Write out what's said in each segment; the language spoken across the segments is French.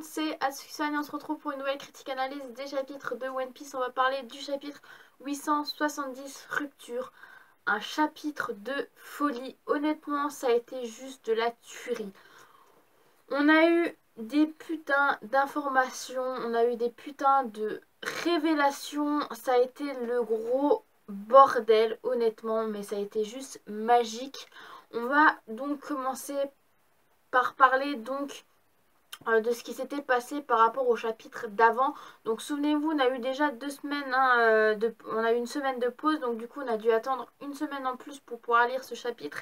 c'est Atsuki-san et on se retrouve pour une nouvelle critique analyse des chapitres de One Piece. On va parler du chapitre 870 Rupture, un chapitre de folie. Honnêtement, ça a été juste de la tuerie. On a eu des putains d'informations, on a eu des putains de révélations. Ça a été le gros bordel, honnêtement, mais ça a été juste magique. On va donc commencer par parler donc de ce qui s'était passé par rapport au chapitre d'avant. Donc souvenez-vous, on a eu déjà 2 semaines, on a eu une semaine de pause, donc du coup on a dû attendre une semaine en plus pour pouvoir lire ce chapitre.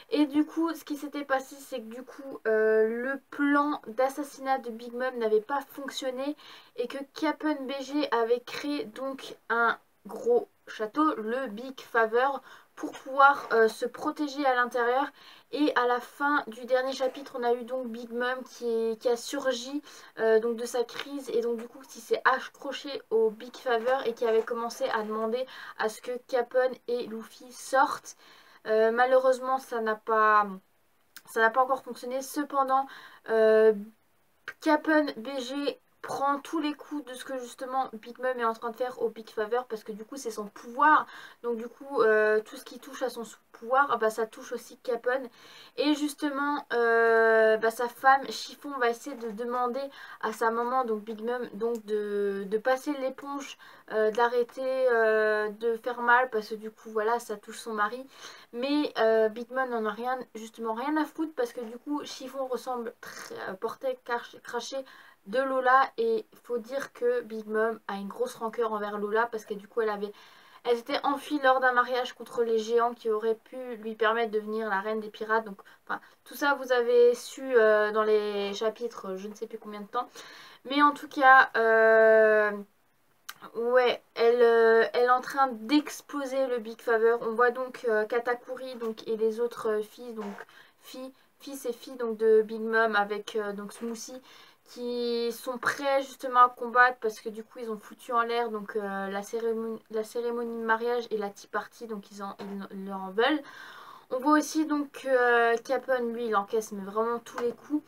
Et du coup, ce qui s'était passé, c'est que du coup, le plan d'assassinat de Big Mom n'avait pas fonctionné et que Cap'n BG avait créé donc un gros château, le Big Favor, pour pouvoir se protéger à l'intérieur. Et à la fin du dernier chapitre, on a eu donc Big Mom qui a surgi donc de sa crise et donc du coup qui s'est accroché au Big Favor et qui avait commencé à demander à ce que Cap'n et Luffy sortent. Malheureusement, ça n'a pas encore fonctionné. Cependant, Cap'n BG prend tous les coups de ce que justement Big Mom est en train de faire au Big Favor parce que du coup c'est son pouvoir. Donc du coup tout ce qui touche à son pouvoir, bah, ça touche aussi Cap'n. Et justement bah, sa femme Chiffon va essayer de demander à sa maman, donc Big Mom, donc de passer l'éponge, d'arrêter de faire mal parce que du coup voilà ça touche son mari. Mais Big Mom n'en a justement rien à foutre parce que du coup Chiffon ressemble portait craché de Lola et il faut dire que Big Mom a une grosse rancœur envers Lola parce que du coup elle s'était enfuie lors d'un mariage contre les géants qui auraient pu lui permettre de devenir la reine des pirates. Donc enfin tout ça vous avez su dans les chapitres je ne sais plus combien de temps. Mais en tout cas ouais, elle est en train d'exploser le Big Favor. On voit donc Katakuri donc, et les autres filles, donc fils et filles donc, de Big Mom avec donc Smoothie qui sont prêts justement à combattre parce que du coup ils ont foutu en l'air donc la cérémonie de mariage et la tea party, donc ils leur en veulent. On voit aussi donc Cap'n, lui il encaisse mais vraiment tous les coups.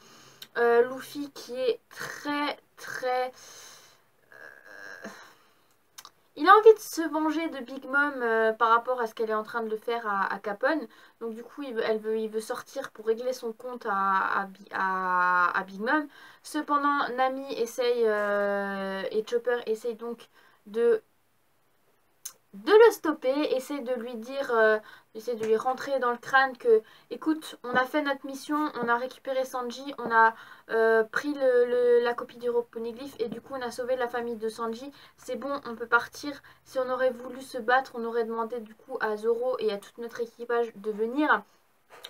Luffy qui est très il a envie de se venger de Big Mom par rapport à ce qu'elle est en train de le faire à Capone. Donc du coup, il veut sortir pour régler son compte à Big Mom. Cependant, Nami essaye et Chopper essaye donc de le stopper, essaie de lui dire, essaie de lui rentrer dans le crâne que, écoute, on a fait notre mission, on a récupéré Sanji, on a pris la copie du poneglyph et du coup on a sauvé la famille de Sanji, c'est bon, on peut partir. Si on aurait voulu se battre, on aurait demandé du coup à Zoro et à tout notre équipage de venir.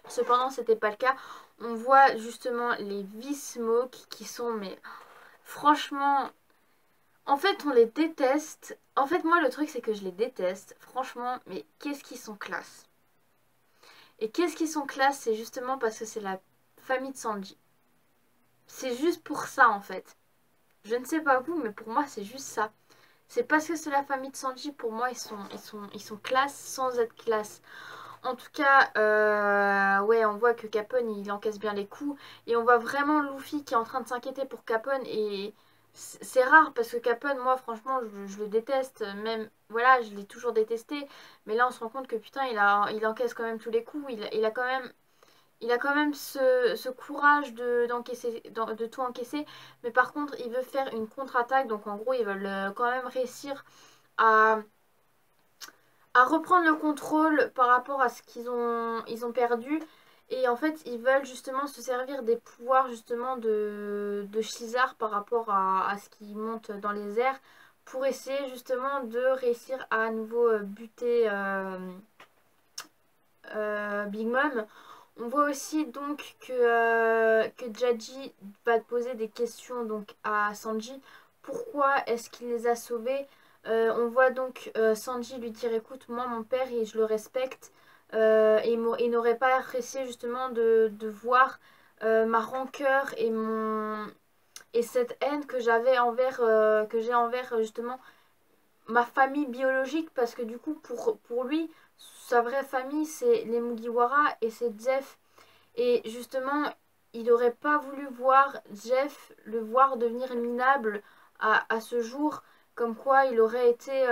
Cependant, c'était pas le cas. On voit justement les V-Smoke qui sont, mais franchement, en fait, on les déteste. En fait, moi, le truc, c'est que je les déteste. Franchement, mais qu'est-ce qu'ils sont classe. Et qu'est-ce qu'ils sont classe, c'est justement parce que c'est la famille de Sanji. C'est juste pour ça, en fait. Je ne sais pas vous, mais pour moi, c'est juste ça. C'est parce que c'est la famille de Sanji, pour moi, ils sont classe sans être classe. En tout cas, ouais, on voit que Capone, il encaisse bien les coups. Et on voit vraiment Luffy qui est en train de s'inquiéter pour Capone. Et c'est rare parce que Capone, moi, franchement, je le déteste. Même, voilà, je l'ai toujours détesté. Mais là, on se rend compte que putain, il encaisse quand même tous les coups. Il a quand même ce courage de tout encaisser. Mais par contre, il veut faire une contre-attaque. Donc, en gros, ils veulent quand même réussir à reprendre le contrôle par rapport à ce ils ont perdu. Et en fait, ils veulent justement se servir des pouvoirs justement de Shizar par rapport à ce qui monte dans les airs pour essayer justement de réussir à nouveau buter Big Mom. On voit aussi donc que Jaji va poser des questions donc à Sanji. Pourquoi est-ce qu'il les a sauvés? On voit donc Sanji lui dire écoute, moi mon père et je le respecte et il n'aurait pas apprécié justement de voir ma rancœur et cette haine que j'avais que j'ai envers justement ma famille biologique parce que du coup pour lui sa vraie famille c'est les Mugiwara et c'est Zef et justement il n'aurait pas voulu voir Jeff, le voir devenir minable à ce jour, comme quoi il aurait été,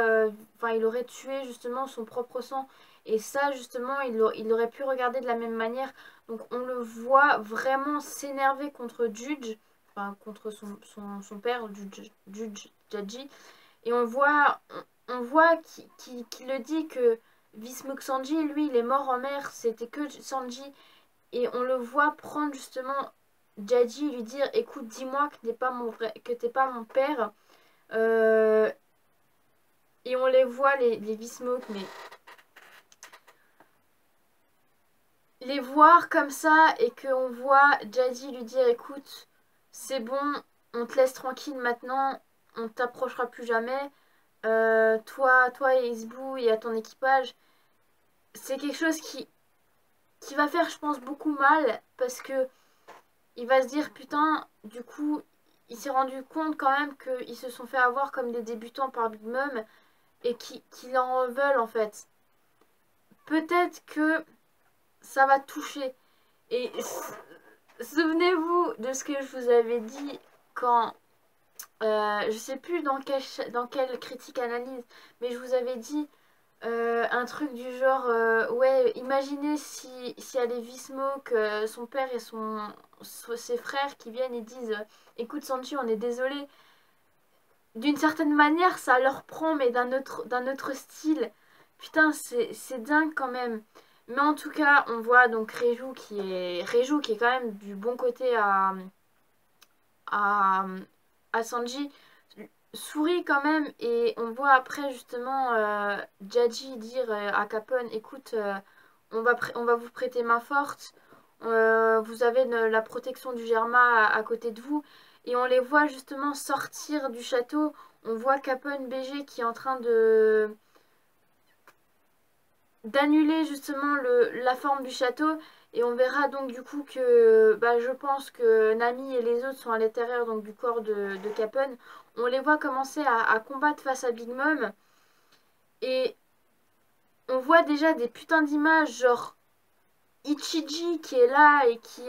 enfin il aurait tué justement son propre sang. Et ça justement, il aurait pu regarder de la même manière. Donc on le voit vraiment s'énerver contre Judge, enfin contre son père, Judge Jadji. Et on voit qu'il le dit que Vismuk Sanji, lui, il est mort en mer, c'était que Sanji. Et on le voit prendre justement Jadji et lui dire écoute, dis-moi que t'es pas mon père. Euh, et on les voit, les Vismok, mais les voir comme ça et qu'on voit Jadji lui dire écoute, c'est bon, on te laisse tranquille maintenant, on t'approchera plus jamais. Toi et Isbou et à ton équipage, c'est quelque chose qui va faire, je pense, beaucoup mal parce que il va se dire putain, du coup, il s'est rendu compte quand même qu'ils se sont fait avoir comme des débutants par Big Mom et qu'ils en veulent en fait. Peut-être que ça va toucher. Et souvenez-vous de ce que je vous avais dit quand, je sais plus dans quelle critique analyse, mais je vous avais dit un truc du genre, ouais, imaginez si à Levi Smoke, son père et ses frères qui viennent et disent écoute Sanji, on est désolé. D'une certaine manière, ça leur prend, mais d'un autre style. Putain, c'est dingue quand même. Mais en tout cas, on voit donc Reiju qui est quand même du bon côté à, à Sanji sourit quand même et on voit après justement Jaji dire à Capone écoute on va vous prêter main forte, vous avez la protection du Germa à côté de vous et on les voit justement sortir du château. On voit Capone BG qui est en train de d'annuler justement la forme du château et on verra donc du coup que bah, je pense que Nami et les autres sont à l'intérieur donc du corps de Capone. On les voit commencer à combattre face à Big Mom et on voit déjà des putains d'images genre Ichiji qui est là et qui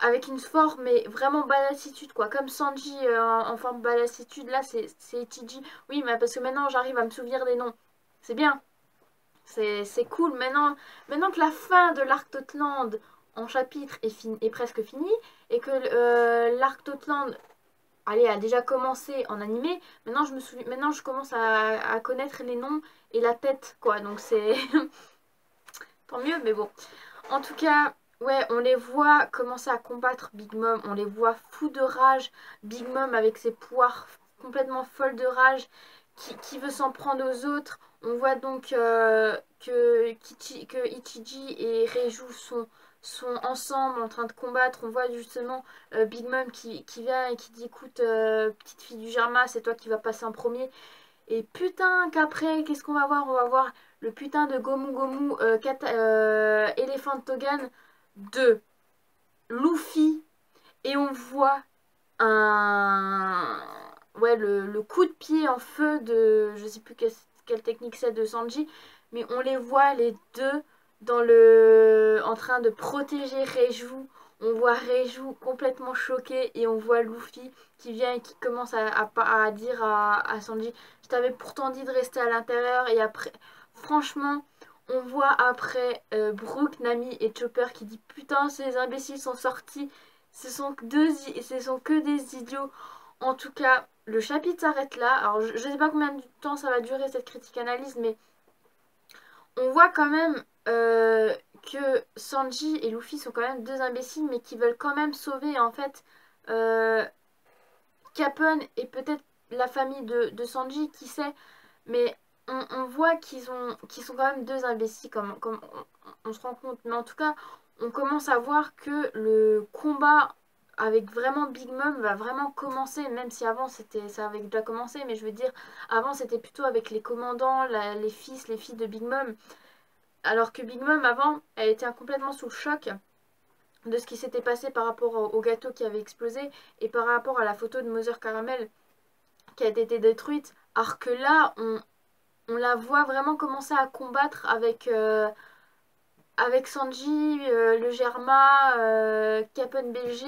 avec une forme mais vraiment balassitude quoi, comme Sanji en forme balassitude, là c'est Ichiji. Oui mais parce que maintenant j'arrive à me souvenir des noms, c'est bien. C'est cool. Maintenant que la fin de l'arc Totland en chapitre est presque finie et que l'arc Totland allez, a déjà commencé en animé, maintenant je commence à connaître les noms et la tête, quoi. Donc c'est tant mieux, mais bon. En tout cas, ouais, on les voit commencer à combattre Big Mom, on les voit fous de rage. Big Mom avec ses poires complètement folles de rage qui veut s'en prendre aux autres. On voit donc que Ichiji et Reiju sont ensemble en train de combattre. On voit justement Big Mom qui vient et qui dit écoute, petite fille du Germa, c'est toi qui vas passer en premier. Et putain qu'après, qu'est-ce qu'on va voir? On va voir le putain de Gomu Gomu Elephant Togan de Luffy. Et on voit un... Ouais, le coup de pied en feu de... Je sais plus quelle technique c'est de Sanji. Mais on les voit les deux en train de protéger Reiju. On voit Reiju complètement choqué et on voit Luffy qui vient et qui commence à dire à Sanji je t'avais pourtant dit de rester à l'intérieur. Et après, franchement, on voit après Brook, Nami et Chopper qui dit putain ces imbéciles sont sortis. Ce sont que des idiots. En tout cas, le chapitre s'arrête là. Alors je sais pas combien de temps ça va durer cette critique analyse, mais on voit quand même que Sanji et Luffy sont quand même deux imbéciles, mais qui veulent quand même sauver en fait euh, Capone et peut-être la famille de Sanji, qui sait. Mais on voit qu'ils sont quand même deux imbéciles, comme on se rend compte. Mais en tout cas, on commence à voir que le combat avec vraiment Big Mom va vraiment commencer, même si avant ça avait déjà commencé, mais je veux dire, avant c'était plutôt avec les commandants, les filles de Big Mom. Alors que Big Mom, avant, elle était complètement sous le choc de ce qui s'était passé par rapport au gâteau qui avait explosé et par rapport à la photo de Mother Caramel qui a été détruite. Alors que là, on la voit vraiment commencer à combattre avec avec Sanji, le Germa, Capone BG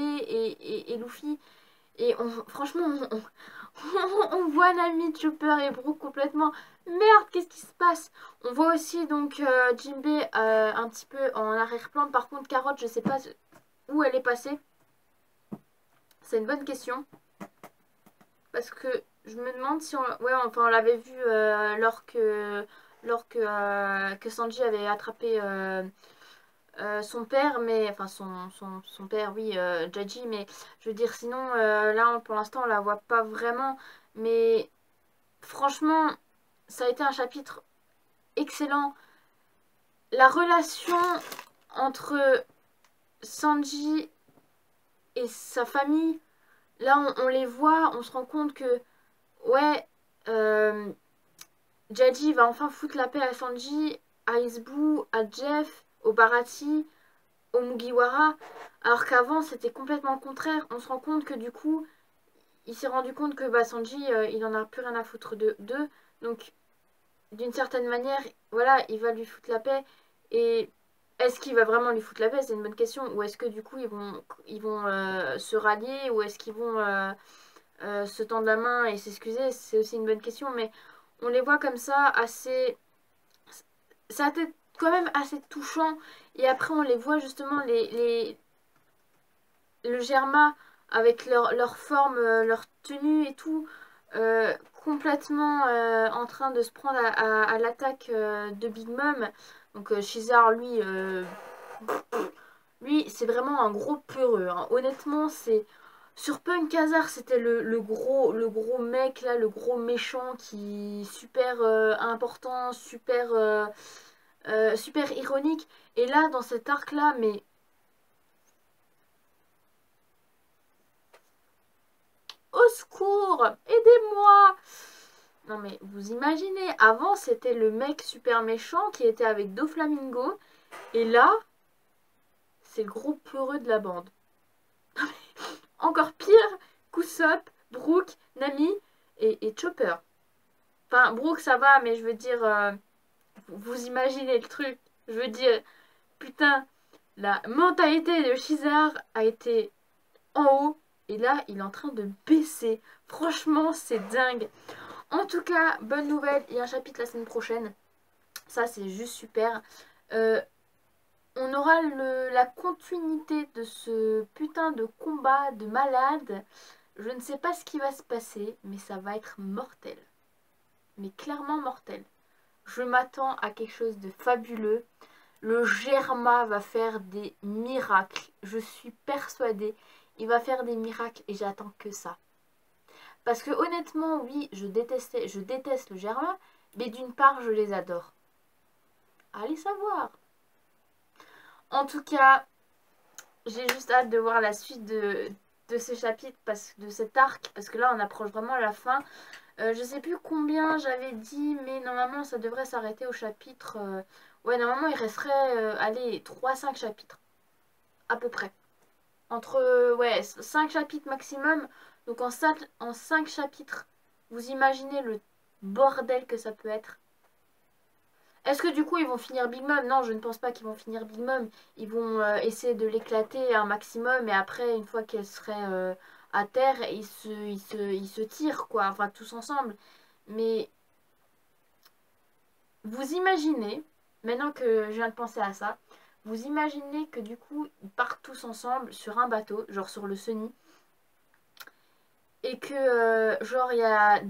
et Luffy. Et franchement, on voit Nami, Chopper et Brook complètement. Merde, qu'est-ce qui se passe? On voit aussi donc Jinbei un petit peu en arrière-plan. Par contre, Carotte, je sais pas où elle est passée. C'est une bonne question. Parce que je me demande si on... Ouais, enfin, on l'avait vu que Sanji avait attrapé son père, mais... Enfin, son père, oui, Jaji, mais je veux dire, sinon, là, pour l'instant, on la voit pas vraiment. Mais franchement, ça a été un chapitre excellent. La relation entre Sanji et sa famille, là, on les voit, on se rend compte que, ouais... Jaji va enfin foutre la paix à Sanji, à Izbu, à Jeff, au Baratie, au Mugiwara, alors qu'avant c'était complètement le contraire. On se rend compte que du coup, il s'est rendu compte que bah, Sanji, il en a plus rien à foutre d'eux. Donc, d'une certaine manière, voilà, il va lui foutre la paix. Et est-ce qu'il va vraiment lui foutre la paix? C'est une bonne question. Ou est-ce que du coup, ils vont se rallier? Ou est-ce qu'ils vont se tendre la main et s'excuser? C'est aussi une bonne question. Mais on les voit comme ça, assez ça a été quand même assez touchant. Et après, on les voit justement, le Germa, avec leur forme, leur tenue et tout, euh, complètement en train de se prendre à l'attaque de Big Mom. Donc, Shizar, lui c'est vraiment un gros peureux, hein. Honnêtement, c'est... Sur Punk Hazard, c'était le gros mec, là, le gros méchant qui... Super important, super ironique. Et là, dans cet arc-là, mais au secours, aidez-moi! Non mais vous imaginez, avant c'était le mec super méchant qui était avec Doflamingo, et là, c'est le gros peureux de la bande. Encore pire, Kusop, Brook, Nami et Chopper. Enfin, Brook ça va, mais je veux dire, vous imaginez le truc. Je veux dire, putain, la mentalité de Shizar a été en haut et là il est en train de baisser. Franchement, c'est dingue. En tout cas, bonne nouvelle, il y a un chapitre la semaine prochaine. Ça, c'est juste super. Euh, on aura la continuité de ce putain de combat de malade. Je ne sais pas ce qui va se passer, mais ça va être mortel. Mais clairement mortel. Je m'attends à quelque chose de fabuleux. Le Germa va faire des miracles. Je suis persuadée. Il va faire des miracles et j'attends que ça. Parce que honnêtement, oui, je déteste le Germain, mais d'une part, je les adore. Allez savoir. En tout cas, j'ai juste hâte de voir la suite de ce chapitre, de cet arc, parce que là, on approche vraiment à la fin. Je sais plus combien j'avais dit, mais normalement, ça devrait s'arrêter au chapitre... Ouais, normalement, il resterait, allez, 3-5 chapitres, à peu près. Entre, ouais, 5 chapitres maximum. Donc en 5 chapitres, vous imaginez le bordel que ça peut être. Est-ce que du coup ils vont finir Big Mom? Non, je ne pense pas qu'ils vont finir Big Mom. Ils vont essayer de l'éclater un maximum et après, une fois qu'elle serait à terre, ils se tirent quoi, enfin tous ensemble. Mais vous imaginez, maintenant que je viens de penser à ça, vous imaginez que du coup ils partent tous ensemble sur un bateau, genre sur le Sunny, et que genre il y a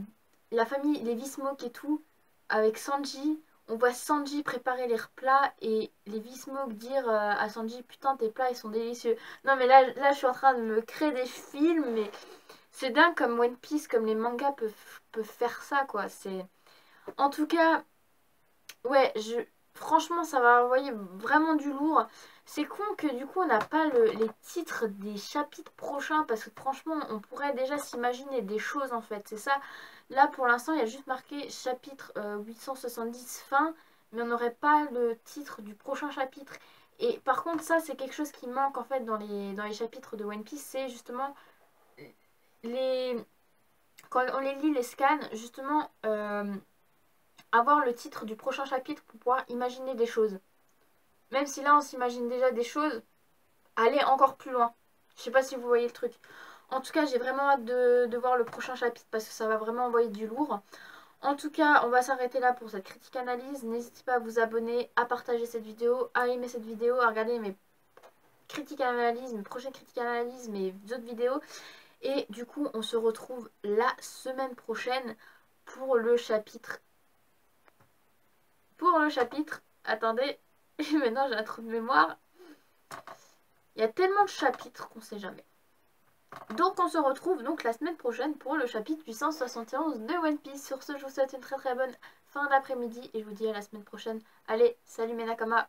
la famille, les Vismok et tout, avec Sanji. On voit Sanji préparer les plats et les Vismok dire à Sanji putain tes plats ils sont délicieux. Non mais là je suis en train de me créer des films, mais c'est dingue comme One Piece, comme les mangas peuvent faire ça quoi. C'est en tout cas ouais, franchement, ça va envoyer vraiment du lourd. C'est con que du coup, on n'a pas les titres des chapitres prochains parce que franchement, on pourrait déjà s'imaginer des choses en fait. C'est ça. Là, pour l'instant, il y a juste marqué chapitre 870 fin, mais on n'aurait pas le titre du prochain chapitre. Et par contre, ça, c'est quelque chose qui manque en fait dans les chapitres de One Piece. C'est justement les... Quand on les lit, les scans, justement... avoir le titre du prochain chapitre pour pouvoir imaginer des choses. Même si là on s'imagine déjà des choses, aller encore plus loin. Je sais pas si vous voyez le truc. En tout cas, j'ai vraiment hâte de voir le prochain chapitre parce que ça va vraiment envoyer du lourd. En tout cas, on va s'arrêter là pour cette critique analyse. N'hésitez pas à vous abonner, à partager cette vidéo, à aimer cette vidéo, à regarder mes critiques analyse, mes prochaines critiques analyse, mes autres vidéos. Et du coup, on se retrouve la semaine prochaine pour le chapitre. Attendez, maintenant j'ai un trou de mémoire. Il y a tellement de chapitres qu'on sait jamais. Donc on se retrouve donc la semaine prochaine pour le chapitre 871 de One Piece. Sur ce, je vous souhaite une très très bonne fin d'après-midi et je vous dis à la semaine prochaine. Allez, salut mes Nakama!